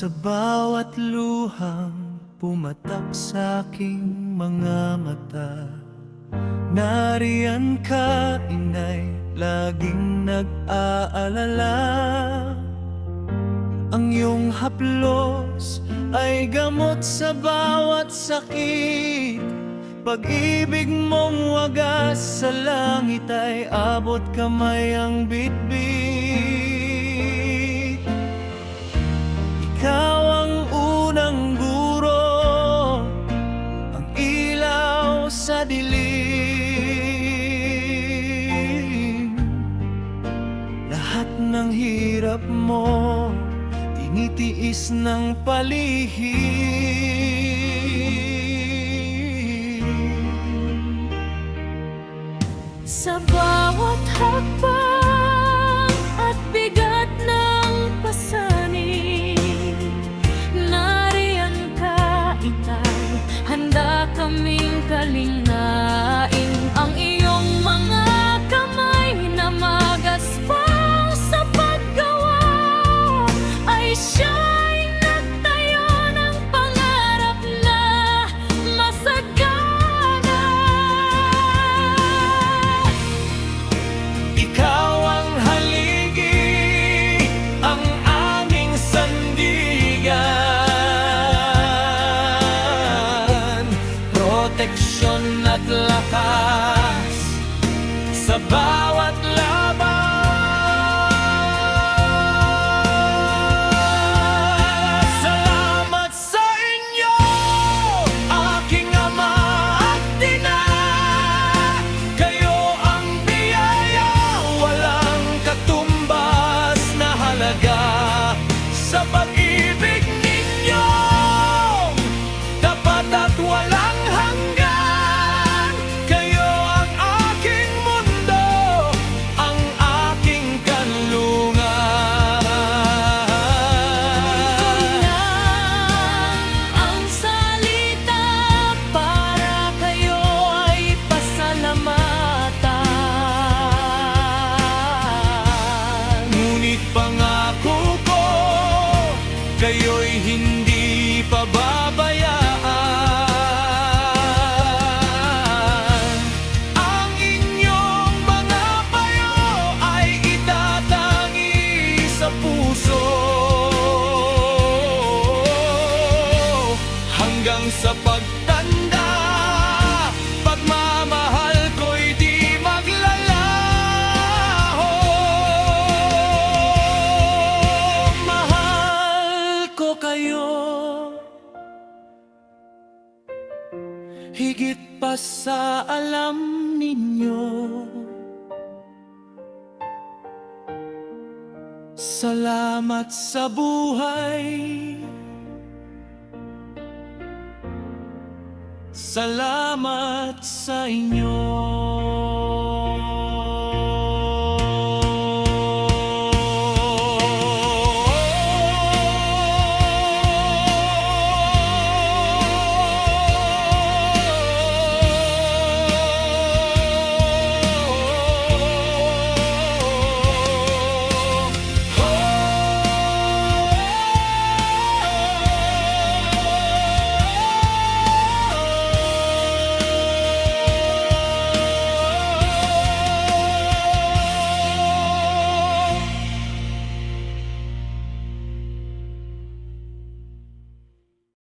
Sa bawat luhang pumatak sa aking mga mata, nariyan ka, inay, laging nag-aalala. Ang iyong haplos ay gamot sa bawat sakit. Pag-ibig mong wagas sa langit ay abot kamay ang bitbit. Ikaw ang unang guro, ang ilaw sa dilim. Lahat ng hirap mo tinitiis ng palihim. Sa bawat hakbang at bigat ng pasanin, nariyan ka, itay, handa kaming kalingain. Ang iyong mga kamay na magaspang sa paggawa ay siya'y nagtayo ng pangarap na masagana. Ikaw ang haligi, ang aming sandigan, proteksyon at lakas sa bawat laban. Salamat sa inyo, aking ama at ina. Kayo ang biyaya, walang katumbas na halaga. Sa pag-ibig ninyo, tapat at walang hanggan. Kayo ang aking mundo, ang aking kanlungan. Ang salita para kayo ay pasalamatan. Ngunit pangako ko, kayo'y hindi pababayaan. Ang inyong mga payo ay itatangi sa puso, hanggang sa pagtanda. Pagmamahal ko'y di maglalaho. Mahal ko kayo higit pa sa alam ninyo. Salamat sa buhay, salamat sa inyo.